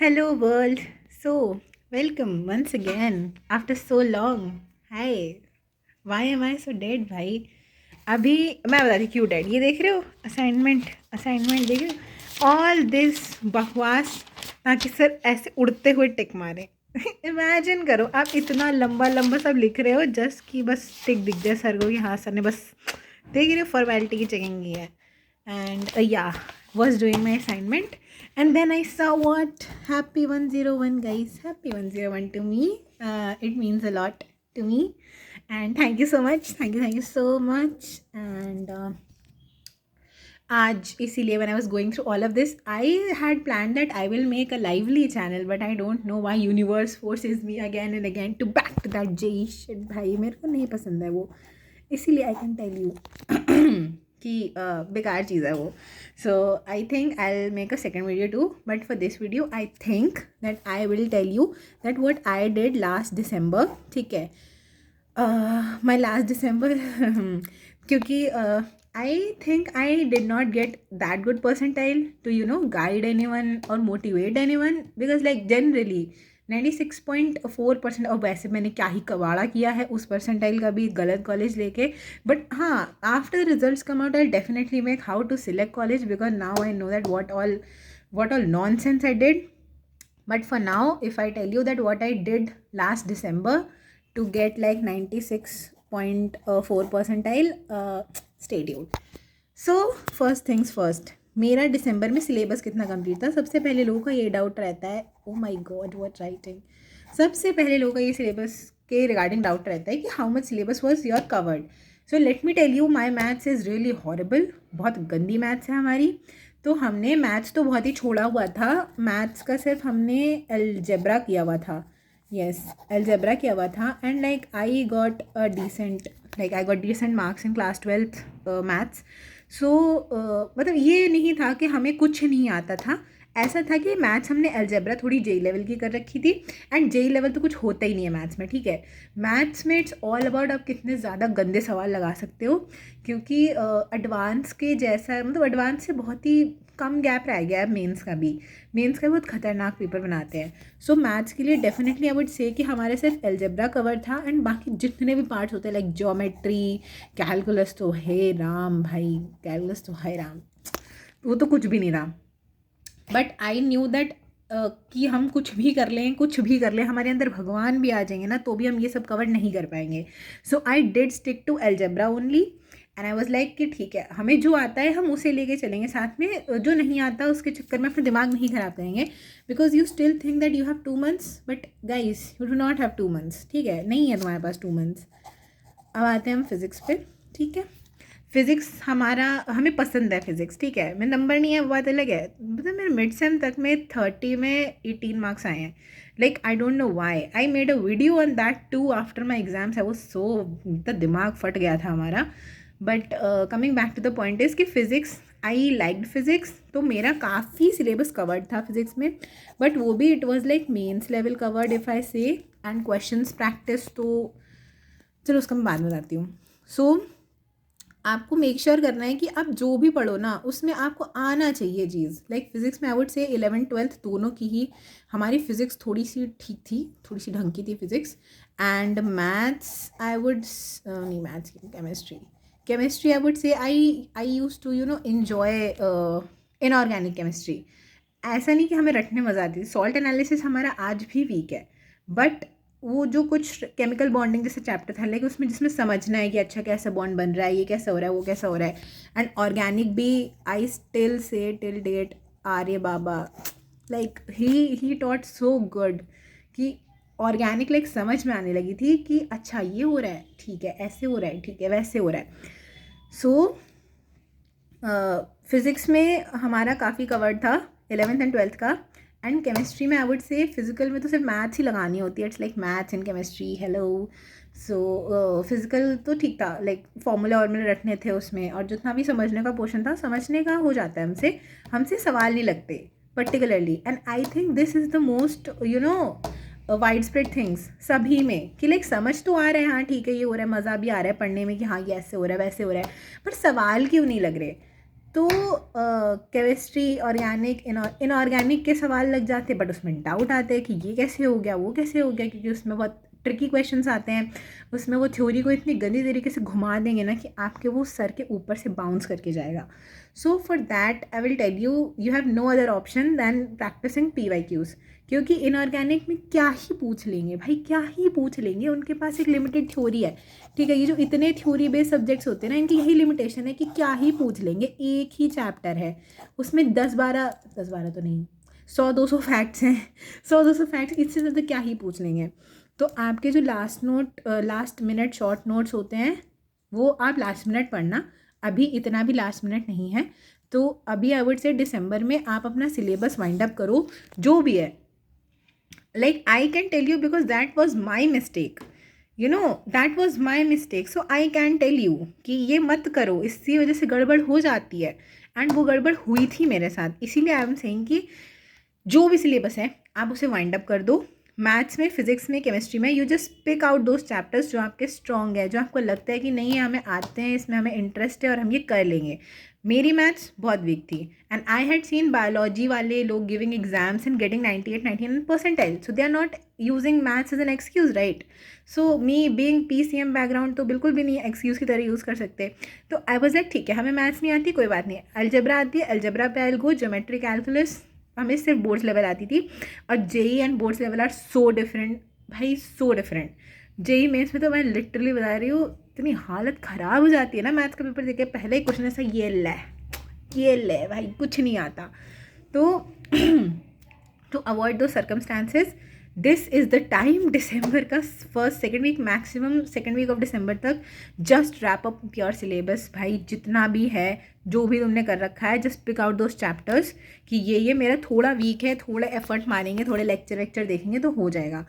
Hello, world. So, welcome once again after so long. Hi. Why am I so dead, भाई? अभी मैं बता रही क्यों डेड। ये देख रहे हो असाइनमेंट असाइनमेंट देख रहे हो ऑल दिस बकवास ताकि सर ऐसे उड़ते हुए टिक मारे। इमेजिन करो आप इतना लंबा लंबा सब लिख रहे हो जस्ट कि बस टिक दिख जाए सर को कि हाँ सर ने बस देख रहे हो फॉर्मेलिटी की चेकिंग की है। And yeah, was doing my assignment, and then I saw what happy 101, guys. Happy 101 to me. It means a lot to me, and thank you so much. Thank you so much. And आज इसीलिए when I was going through all of this, I had planned that I will make a lively channel, but I don't know why universe forces me again and again to back to that JEE shit. भाई मेरे को नहीं पसंद है वो, इसीलिए I can tell you कि बेकार चीज़ है वो. So I think I'll make a second video too, but for this video I think that I will tell you that what I did last December. ठीक है, my last December क्योंकि I think I did not get that good percentile to guide anyone or motivate anyone, because like generally 96.4%. और वैसे मैंने क्या ही कबाड़ा किया है उस परसेंटाइल का भी, गलत कॉलेज लेके. बट हाँ, after results come out I definitely make how to select college, because now I know that what all nonsense I did. But for now, if I tell you that what I did last December to get like 96.4 percentile, stay tuned. So first things first, मेरा दिसंबर में syllabus कितना complete था. सबसे पहले लोगों का ये doubt रहता है, oh my God what writing. सबसे पहले लोगों का ये सिलेबस के रिगार्डिंग डाउट रहता है कि how much syllabus was your covered. So let me tell you, my maths is really horrible. बहुत गंदी मैथ्स है हमारी. तो हमने मैथ्स तो बहुत ही छोड़ा हुआ था. मैथ्स का सिर्फ हमने अलजेब्रा किया हुआ था. यस, अलजेब्रा किया हुआ था. And like I got decent marks in class 12th maths. So मतलब ये नहीं था कि हमें कुछ नहीं आता था. ऐसा था कि मैथ्स हमने अलजेब्रा थोड़ी जेई लेवल की कर रखी थी. एंड जेई लेवल तो कुछ होता ही नहीं है मैथ्स में. ठीक है, मैथ्स में इट्स ऑल अबाउट आप कितने ज़्यादा गंदे सवाल लगा सकते हो, क्योंकि एडवांस के जैसा, मतलब एडवांस से बहुत ही कम गैप रह गया है. मेंस का भी बहुत खतरनाक पेपर बनाते हैं. सो मैथ्स के लिए डेफिनेटली आई वुड से कि हमारे सिर्फ अलजेब्रा कवर था. एंड बाकी जितने भी पार्ट्स होते हैं लाइक ज्योमेट्री, कैलकुलस तो है राम भाई, कैलकुलस तो है राम, वो तो कुछ भी नहीं रहा. बट आई न्यू दैट कि हम कुछ भी कर लें, हमारे अंदर भगवान भी आ जाएंगे ना, तो भी हम ये सब कवर नहीं कर पाएंगे. So I did stick to algebra only. And I was like कि ठीक है, हमें जो आता है हम उसे लेके चलेंगे साथ में, जो नहीं आता उसके चक्कर में अपना दिमाग नहीं खराब करेंगे. Because you still think that you have 2 months, but guys you do not have 2 months. ठीक है, नहीं है तुम्हारे पास 2 months. अब आते हैं हम फिज़िक्स पे. ठीक है, फिज़िक्स हमें पसंद है फिज़िक्स. ठीक है, मेरे नंबर नहीं है वो बात अलग है. मतलब मेरे मिड सेम तक में 30 में 18 मार्क्स आए हैं. Like I don't know why. I made a video on that too after my exams. है वो सो दिमाग फट गया था हमारा. But coming back to the point is कि फ़िज़िक्स, आई लाइक्ड फिज़िक्स. तो मेरा काफ़ी सिलेबस कवर्ड था फिज़िक्स में. बट वो भी it was like mains level covered if I say. And questions practice तो चलो उसका मैं बाद में बताती हूँ. सो आपको मेक श्योर करना है कि आप जो भी पढ़ो ना उसमें आपको आना चाहिए चीज़. लाइक फिज़िक्स में आई वुड से 11th 12th दोनों की ही हमारी फ़िज़िक्स थोड़ी सी ठीक थी, थोड़ी सी ढंग की थी physics. And maths I would नहीं, मैथ्स की chemistry I would say I used to enjoy inorganic chemistry. ऐसा नहीं कि हमें रटने मज़ा आती थी. सॉल्ट एनालिसिस हमारा आज भी वीक है. बट वो जो कुछ केमिकल बॉन्डिंग जैसे चैप्टर था, लाइक उसमें जिसमें समझना है कि अच्छा कैसा बॉन्ड बन रहा है, ये कैसा हो रहा है, वो कैसा हो रहा है. एंड ऑर्गेनिक भी I still say till date Arya Baba, like he taught so good कि ऑर्गेनिक लाइक समझ में आने लगी थी कि अच्छा ये हो रहा है, ठीक है ऐसे हो रहा है, ठीक है वैसे हो रहा है. सो फिज़िक्स में हमारा काफ़ी कवर्ड था 11th and 12th का. एंड केमिस्ट्री में आई वुड से फिज़िकल में तो सिर्फ मैथ्स ही लगानी होती है. It's like maths in chemistry, hello. So physical तो ठीक था, लाइक फॉर्मूला और मेरे रटने थे उसमें, और जितना भी समझने का पोर्शन था समझने का हो जाता है. हमसे सवाल नहीं लगते particularly. And I think this is the most wide spread things सभी में कि लाइक समझ तो आ रहा है, हाँ ठीक है ये हो रहा है, मज़ा भी आ रहा है पढ़ने में कि हाँ ये ऐसे हो रहा है वैसे हो रहा है, पर सवाल क्यों नहीं लग रहे. तो केमिस्ट्री, ऑर्गेनिक, इनऑर्गेनिक के सवाल लग जाते, बट उसमें डाउट आते हैं कि ये कैसे हो गया, वो कैसे हो गया, क्योंकि उसमें बहुत ट्रिकी क्वेश्चंस आते हैं। उसमें वो थ्योरी को इतनी गंदी तरीके से घुमा देंगे ना कि आपके वो सर के ऊपर से बाउंस करके जाएगा। So for that I will tell you, you have no other option than practising PYQs, क्योंकि इनऑर्गेनिक में क्या ही पूछ लेंगे भाई, क्या ही पूछ लेंगे। उनके पास एक लिमिटेड थ्योरी है, ठीक है। ये जो इतने थ्योरी बेस्ड सब्जेक्ट्स होते हैं ना, इनकी यही लिमिटेशन है कि क्या ही पूछ लेंगे। एक ही चैप्टर है, उसमें 10-12 तो नहीं, 100-200 फैक्ट्स हैं। 100-200 फैक्ट्स, इससे ज़्यादा क्या ही पूछ लेंगे। तो आपके जो लास्ट मिनट शॉर्ट नोट्स होते हैं, वो आप लास्ट मिनट पढ़ना। अभी इतना भी लास्ट मिनट नहीं है। तो अभी आई वुड से दिसंबर में आप अपना सिलेबस वाइंड अप करो, जो भी है। Like I can tell you because that was my mistake, you know, that was my mistake. So I can tell you कि ये मत करो, इसकी वजह से गड़बड़ हो जाती है। एंड वो गड़बड़ हुई थी मेरे साथ, इसीलिए आई एम सेइंग कि जो भी सिलेबस है आप उसे वाइंड अप कर दो। मैथ्स में, फिजिक्स में, केमिस्ट्री में, you just pick out those chapters जो आपके स्ट्रॉन्ग है, जो आपको लगता है कि नहीं हमें आते हैं, इसमें हमें इंटरेस्ट है और हम ये कर लेंगे। मेरी मैथ्स बहुत वीक थी and I had seen biology वाले लोग giving exams and getting 98-99 percentile, so they are not using maths as an excuse, right. So me being PCM background तो बिल्कुल भी नहीं एक्सक्यूज़ की तरह यूज़ कर सकते। तो आई वाज लाइक ठीक है, हमें मैथ्स नहीं आती, कोई बात नहीं, अलजेब्रा आती है, अलजेब्रा पे I will go, geometry, calculus हमें सिर्फ बोर्ड्स लेवल आती थी। और JEE and boards level are so different भाई, सो डिफरेंट। जेई मेंस में तो मैं लिटरली बता रही हूँ, इतनी हालत ख़राब हो जाती है ना मैथ्स का पेपर देखे, पहले ही क्वेश्चन ऐसा ये ले भाई, कुछ नहीं आता। तो to avoid those circumstances, this is the time, December का first second week, maximum second week of December तक, just wrap up your syllabus भाई, जितना भी है, जो भी तुमने कर रखा है, just pick out those chapters कि ये मेरा थोड़ा वीक है, थोड़ा एफर्ट मारेंगे, थोड़े लेक्चर देखेंगे तो हो जाएगा।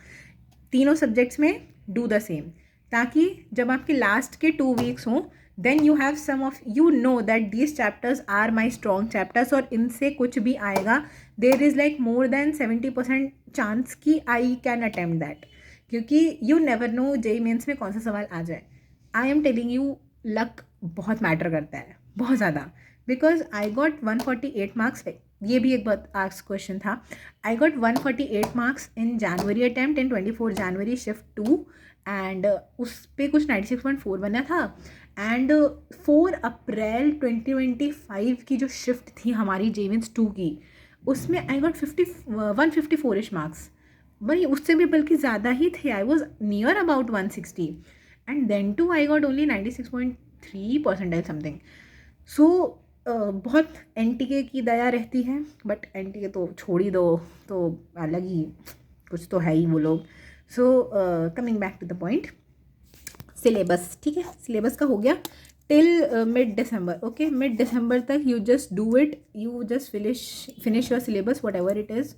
तीनों सब्जेक्ट्स में डू द सेम, ताकि जब आपके लास्ट के 2 वीक्स हों, then you have some of, you know that these chapters are my strong chapters, और इनसे कुछ भी आएगा, there is like more than 70% chance कि आई कैन अटेम्प्ट दैट, क्योंकि you never know JEE Mains में कौन सा सवाल आ जाए। I am telling you, luck बहुत मैटर करता है, बहुत ज़्यादा, बिकॉज आई गॉट 148 मार्क्स, ये भी एक बहुत आस्क क्वेश्चन था। I got 148 marks in January attempt, in 24 January shift 2, and उस पर कुछ 96.4 बना था। एंड 4 अप्रैल 2025 की जो शिफ्ट थी हमारी जेमेंस 2 की, उसमें आई गॉट 154 मार्क्स भाई, उससे भी बल्कि ज़्यादा ही थे, I was near about 160, and then too I got only 96.3 percentile something. So बहुत NTK की दया रहती है, बट NTK तो छोड़ ही दो, तो अलग ही कुछ तो है ही वो लोग। So coming back to the point, syllabus, ठीक है, सिलेबस का हो गया till mid December, okay, mid December तक you just do it, you just finish your syllabus whatever it is,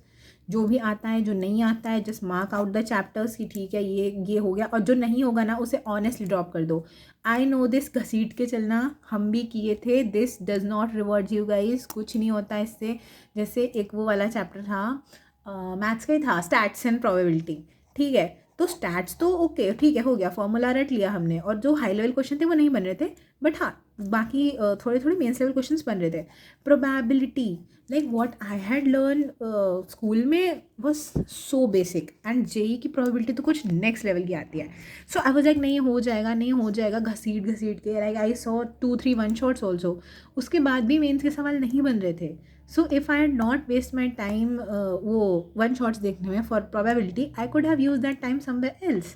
जो भी आता है, जो नहीं आता है, just mark out the chapters कि ठीक है ये हो गया, और जो नहीं होगा ना उसे ऑनेस्टली ड्रॉप कर दो। आई नो दिस, घसीट के चलना हम भी किए थे, this does not reward you guys, कुछ नहीं होता इससे। जैसे एक वो वाला चैप्टर था, मैथ्स का ही था, स्टैट्स एंड प्रोबेबिलिटी, ठीक है, तो स्टैट्स तो ओके, ठीक है, हो गया, फॉर्मूला रट लिया हमने, और जो हाई लेवल क्वेश्चन थे वो नहीं बन रहे थे, बट हाँ बाकी थोड़े थोड़े मेंस लेवल क्वेश्चंस बन रहे थे। Probability, like what I had learn school में was so basic, and JEE की प्रोबेबिलिटी तो कुछ नेक्स्ट लेवल की आती है। सो आई वाज लाइक नहीं हो जाएगा, घसीट के, like I saw 2-3 one shots also, उसके बाद भी मेंस के सवाल नहीं बन रहे थे। So if I had not waste my time वो वन शॉट्स देखने में for probability, I could have use that time somewhere else.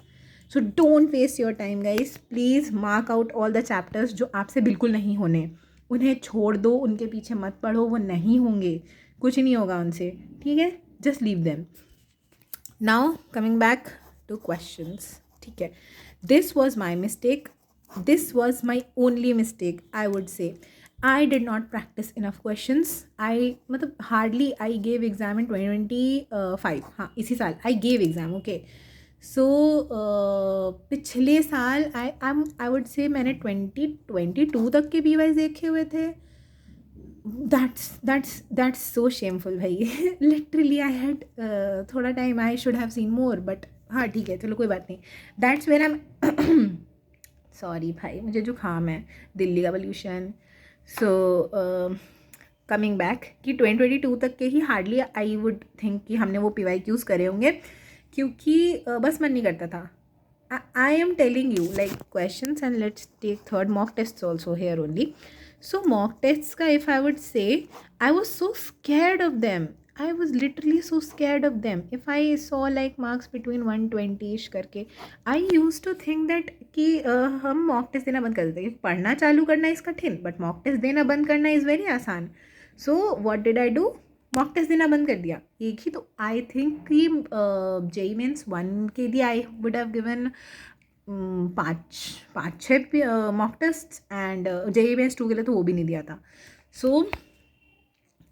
So don't waste your time guys, please mark out all the chapters जो आपसे बिल्कुल नहीं होने, उन्हें छोड़ दो, उनके पीछे मत पढ़ो, वो नहीं होंगे, कुछ नहीं होगा उनसे, ठीक है, just leave them. Now coming back two questions, ठीक है, this was my mistake, this was my only mistake, I would से। I did not practice enough questions. मतलब hardly I gave exam in 2025, हाँ इसी साल I gave exam, okay. So पिछले साल I would say मैंने 2022 तक के BYs देखे हुए थे। That's so shameful भाई literally I had थोड़ा time, I should have seen more, but हाँ ठीक है, चलो कोई बात नहीं। That's where I'm सॉरी भाई, मुझे जुकाम है, दिल्ली का पोल्यूशन, सो कमिंग बैक कि 2022 तक के ही हार्डली आई वुड थिंक कि हमने वो PYQs करे होंगे, क्योंकि बस मन नहीं करता था. I am telling you like questions, and let's take third mock tests also here only. So mock tests ka, if I would say, I was so scared of them. I was literally so scared of them. If I saw like marks between 120ish करके, I used to think that कि हम mock test देना बंद कर देते हैं. पढ़ना चालू करना इस कठिन, but mock test देना बंद करना इज़ वेरी आसान. So what did I do? Mock test देना बंद कर दिया. एक ही तो आई थिंक कि JEE Mains 1 के लिए I would have given 5-6 mock test, and JEE Mains 2 के लिए तो वो भी नहीं दिया था. सो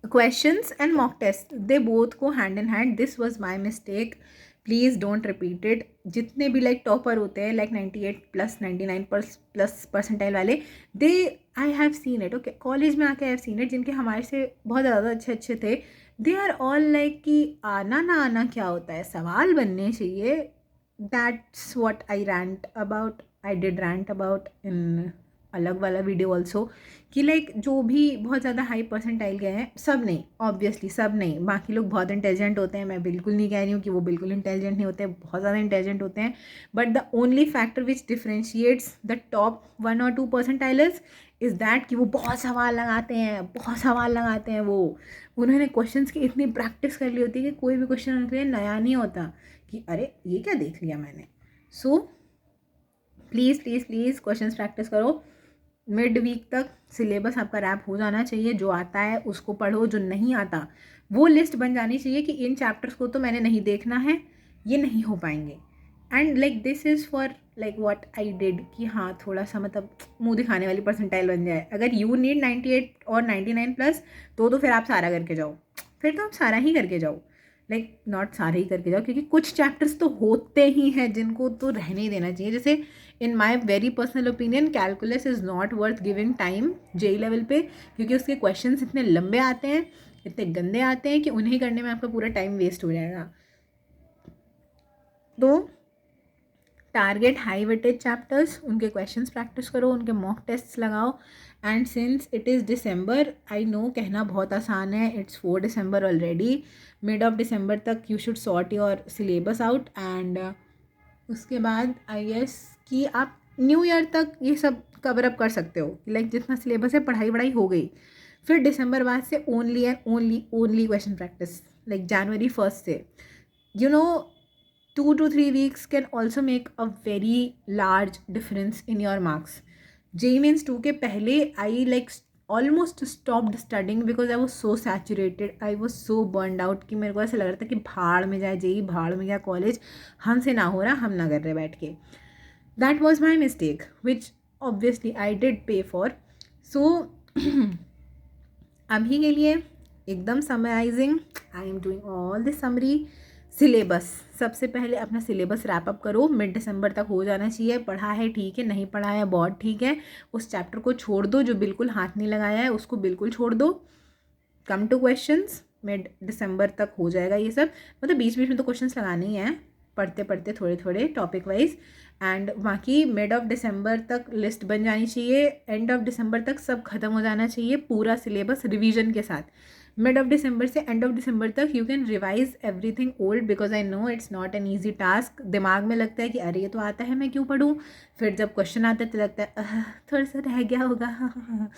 questions and mock test, they both go hand in hand. This was my mistake. Please don't repeat it. जितने भी लाइक टॉपर होते हैं लाइक 98+ 99+ परसेंटाइल वाले, they I have seen it. Okay, college में आके आई हैव सीन इट, जिनके हमारे से बहुत ज़्यादा अच्छे थे, दे आर ऑल लाइक कि आना ना आना क्या होता है, सवाल बनने चाहिए. That's what I rant about. I did rant about in अलग वाला वीडियो ऑल्सो, कि लाइक जो भी बहुत ज़्यादा हाई परसेंटाइल गए हैं, सब नहीं, ऑब्वियसली सब नहीं, बाकी लोग बहुत इंटेलिजेंट होते हैं. मैं बिल्कुल नहीं कह रही हूँ कि वो बिल्कुल इंटेलिजेंट नहीं होते, बहुत ज़्यादा इंटेलिजेंट होते हैं. But the only factor which differentiates the top 1 or 2 परसेंटाइलर्स is that कि वो बहुत सवाल लगाते हैं. वो उन्होंने क्वेश्चंस की इतनी प्रैक्टिस कर ली होती है कि कोई भी क्वेश्चन उनके लिए नया नहीं होता कि अरे ये क्या देख लिया मैंने. So please please please questions practice करो. मिड वीक तक सिलेबस आपका रैप हो जाना चाहिए. जो आता है उसको पढ़ो, जो नहीं आता वो लिस्ट बन जानी चाहिए कि इन चैप्टर्स को तो मैंने नहीं देखना है, ये नहीं हो पाएंगे. And like this is for like what I did, कि हाँ थोड़ा सा मतलब मुंह दिखाने वाली परसेंटाइल बन जाए. अगर यू नीड 98 और 99+ तो फिर आप सारा करके जाओ. फिर तो आप सारा ही करके जाओ, लाइक नॉट सारे ही करके जाओ, क्योंकि कुछ चैप्टर्स तो होते ही हैं जिनको तो रहने ही देना चाहिए. जैसे in my very personal opinion, calculus is not worth giving time JEE level पे, क्योंकि उसके क्वेश्चंस इतने लंबे आते हैं, इतने गंदे आते हैं कि उन्हें करने में आपका पूरा टाइम वेस्ट हो जाएगा. तो टारगेट हाई वेटेज चैप्टर्स, उनके क्वेश्चंस प्रैक्टिस करो, उनके मॉक टेस्ट्स लगाओ. And since it is December, I know कहना बहुत आसान है, it's 4 December already. Mid of December तक you should sort your syllabus out, and उसके बाद आई गेस कि आप न्यू ईयर तक ये सब कवर अप कर सकते हो. लाइक जितना सिलेबस है पढ़ाई वढ़ाई हो गई. फिर December बाद से only and only question practice. Like January 1st से, you know, 2 to 3 weeks can also make a very large difference in your marks. JEE Mains 2 के पहले I like almost stopped studying because I was so saturated, I was so burned out कि मेरे को ऐसा लग रहा था कि भाड़ में जाए JEE, भाड़ में गया कॉलेज, हमसे ना हो रहा, हम ना कर रहे बैठ के. That was my mistake, which obviously I did pay for. So अभी के लिए एकदम summarising, I am doing all this summary. Syllabus, सबसे पहले अपना सिलेबस रैप अप करो. मिड December तक हो जाना चाहिए. पढ़ा है ठीक है, नहीं पढ़ा है बहुत ठीक है, उस चैप्टर को छोड़ दो. जो बिल्कुल हाथ नहीं लगाया है उसको बिल्कुल छोड़ दो. Come two questions. Mid December तक हो जाएगा ये सब. मतलब बीच बीच में तो क्वेश्चंस लगाने ही हैं, पढ़ते पढ़ते थोड़े थोड़े टॉपिक वाइज. एंड बाकी मिड ऑफ December तक लिस्ट बन जानी चाहिए. एंड ऑफ December तक सब खत्म हो जाना चाहिए, पूरा सिलेबस रिवीजन के साथ. मिड ऑफ December से एंड ऑफ December तक you can revise everything old, because I know it's not an easy task. दिमाग में लगता है कि अरे ये तो आता है, मैं क्यों पढ़ूँ. फिर जब क्वेश्चन आता है तो लगता है थोड़ा सा रह गया होगा.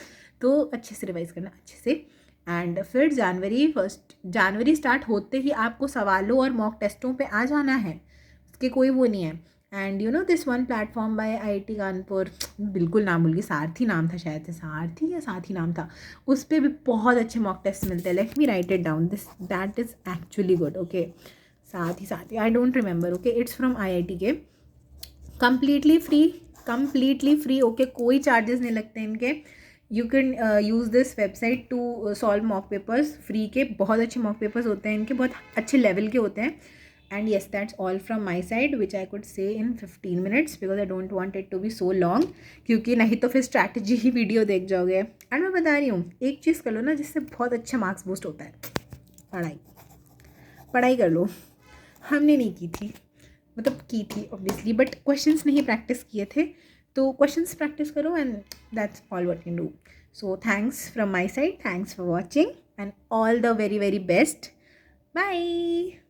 तो अच्छे से रिवाइज करना, अच्छे से. एंड फिर जनवरी स्टार्ट होते ही आपको सवालों और मॉक टेस्टों पे आ जाना है, उसके कोई वो नहीं है. And you know this one platform bye IIT Kanpur, बिल्कुल नाम भूल गई, सारथी नाम था शायद से, सारथी नाम था. उस पर भी बहुत अच्छे मॉक टेस्ट मिलते हैं. Let me write it down, this that is actually good. Okay, Sarthi I don't remember. Okay, it's from IIT के, कम्प्लीटली फ्री. ओके, कोई चार्जेस नहीं लगते इनके. You can use this website to solve mock papers. Free के बहुत अच्छे mock papers होते हैं इनके, बहुत अच्छे लेवल के होते हैं. And yes, that's all from my side, which I could say in 15 minutes because I don't want it to be so long, क्योंकि नहीं तो फिर स्ट्रैटेजी ही वीडियो देख जाओगे. एंड मैं बता रही हूँ, एक चीज़ कर लो ना जिससे बहुत अच्छा मार्क्स बूस्ट होता है, पढ़ाई कर लो. हमने नहीं की थी, मतलब की थी ऑब्वियसली, बट क्वेश्चंस नहीं प्रैक्टिस किए थे. तो क्वेश्चंस प्रैक्टिस करो and that's all what can do. So thanks from my side. Thanks for watching and all the very, very best. Bye.